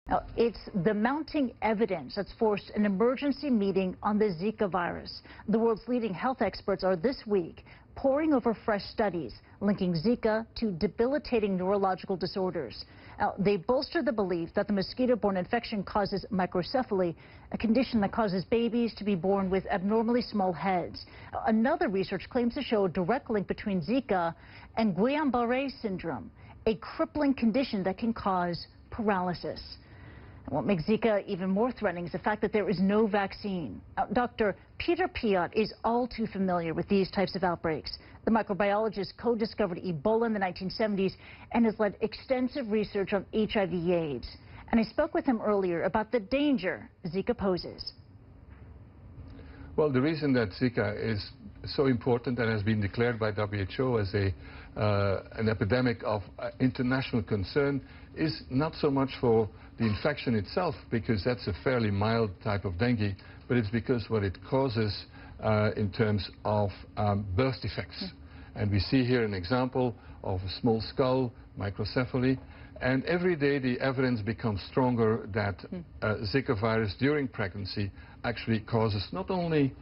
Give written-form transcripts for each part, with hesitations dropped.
Now, it's the mounting evidence that's forced an emergency meeting on the Zika virus. The world's leading health experts are this week poring over fresh studies linking Zika to debilitating neurological disorders. Now, they bolster the belief that the mosquito-borne infection causes microcephaly, a condition that causes babies to be born with abnormally small heads. Another research claims to show a direct link between Zika and Guillain-Barré Syndrome, a crippling condition that can cause paralysis. What makes Zika even more threatening is the fact that there is no vaccine. Dr. Peter Piot is all too familiar with these types of outbreaks. The microbiologist co-discovered Ebola in the 1970s and has led extensive research on HIV/AIDS. And I spoke with him earlier about the danger Zika poses. Well, the reason that Zika is so important and has been declared by WHO as an epidemic of international concern is not so much for the infection itself, because that's a fairly mild type of dengue, but it's because what it causes in terms of birth defects. And we see here an example of a small skull, microcephaly, and every day the evidence becomes stronger that Zika virus during pregnancy actually causes not only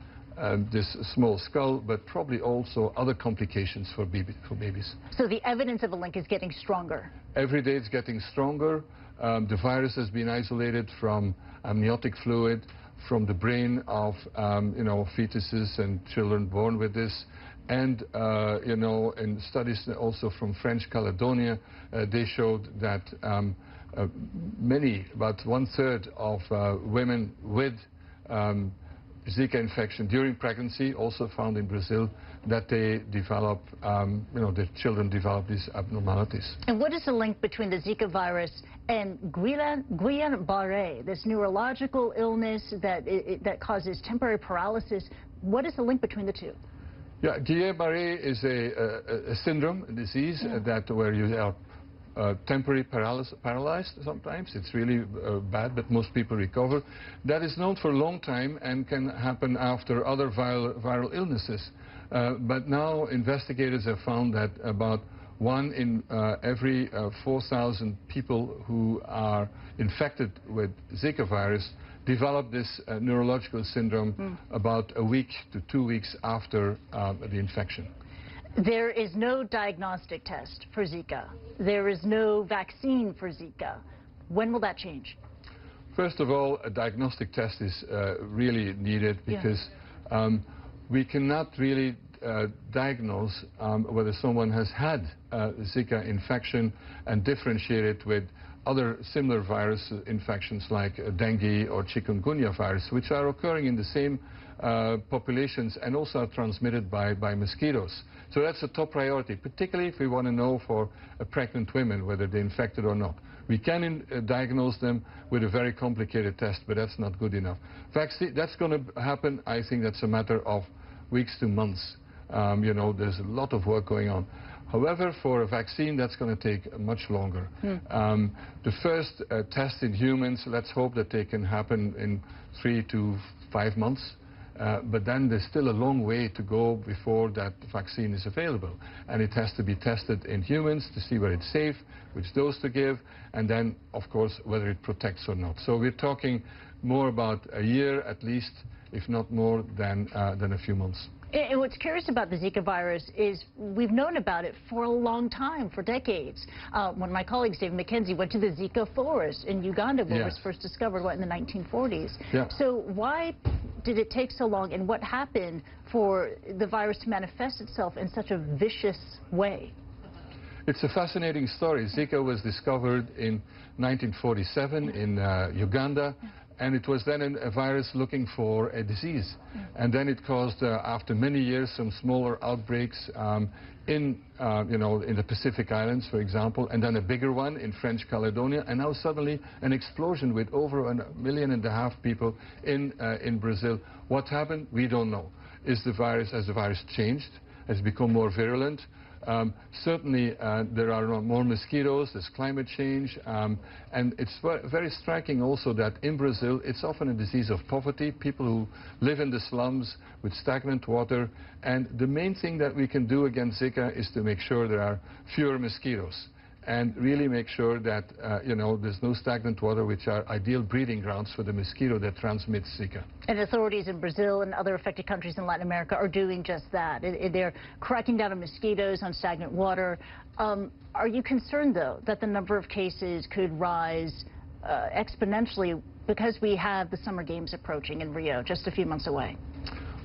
this small skull, but probably also other complications for babies. So the evidence of a link is getting stronger? Every day it's getting stronger. The virus has been isolated from amniotic fluid, from the brain of fetuses and children born with this. And, in studies also from French Caledonia, they showed that about 1/3 of women with Zika infection during pregnancy, also found in Brazil, that they develop, the children develop these abnormalities. And what is the link between the Zika virus and Guillain-Barré, this neurological illness that causes temporary paralysis? What is the link between the two? Yeah, Guillain-Barré is a syndrome, a disease where you are temporary paralyzed sometimes. It's really bad, but most people recover. That is known for a long time and can happen after other viral illnesses. But now investigators have found that about 1 in every 4,000 people who are infected with Zika virus develop this neurological syndrome about a week to 2 weeks after the infection. There is no diagnostic test for Zika. There is no vaccine for Zika. When will that change? First of all, a diagnostic test is really needed because we cannot really diagnose whether someone has had Zika infection and differentiate it with other similar virus infections like dengue or chikungunya virus, which are occurring in the same populations and also are transmitted by mosquitoes. So that's a top priority, particularly if we want to know for pregnant women whether they're infected or not. We can diagnose them with a very complicated test, but that's not good enough. Vaccine, that's going to happen. I think that's a matter of weeks to months. There's a lot of work going on. However, for a vaccine, that's going to take much longer. The first test in humans, let's hope that they can happen in 3 to 5 months. But then there's still a long way to go before that vaccine is available. And it has to be tested in humans to see whether it's safe, which dose to give, and then, of course, whether it protects or not. So we're talking more about a year at least, if not more than a few months. And what's curious about the Zika virus is we've known about it for a long time, for decades. One of my colleagues, David McKenzie, went to the Zika Forest in Uganda, where it was first discovered, in the 1940s. Yeah. So why did it take so long, and what happened for the virus to manifest itself in such a vicious way? It's a fascinating story. Zika was discovered in 1947 in Uganda. And it was then a virus looking for a disease. And then it caused, after many years, some smaller outbreaks in the Pacific Islands, for example, and then a bigger one in French Caledonia, and now suddenly an explosion with over 1.5 million people in Brazil. What happened? We don't know. Has the virus changed? Has it become more virulent? Certainly, there are more mosquitoes, there's climate change, and it's very striking also that in Brazil, it's often a disease of poverty, people who live in the slums with stagnant water, and the main thing that we can do against Zika is to make sure there are fewer mosquitoes. and really make sure that, there's no stagnant water, which are ideal breeding grounds for the mosquito that transmits Zika. And authorities in Brazil and other affected countries in Latin America are doing just that. They're cracking down on mosquitoes, on stagnant water. Are you concerned, though, that the number of cases could rise exponentially because we have the Summer Games approaching in Rio, just a few months away?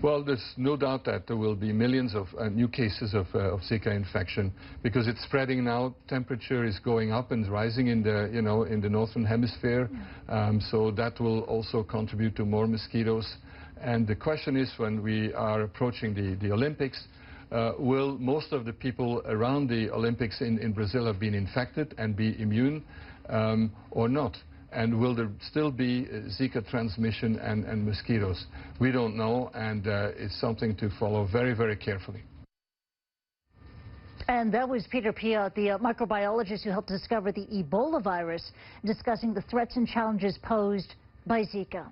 Well, there's no doubt that there will be millions of new cases of Zika infection because it's spreading now. Temperature is going up and rising in the, in the northern hemisphere. So that will also contribute to more mosquitoes. And the question is, when we are approaching the Olympics, will most of the people around the Olympics in Brazil have been infected and be immune or not? And will there still be Zika transmission and mosquitoes? We don't know, and it's something to follow very, very carefully. And that was Peter Piot, the microbiologist who helped discover the Ebola virus, discussing the threats and challenges posed by Zika.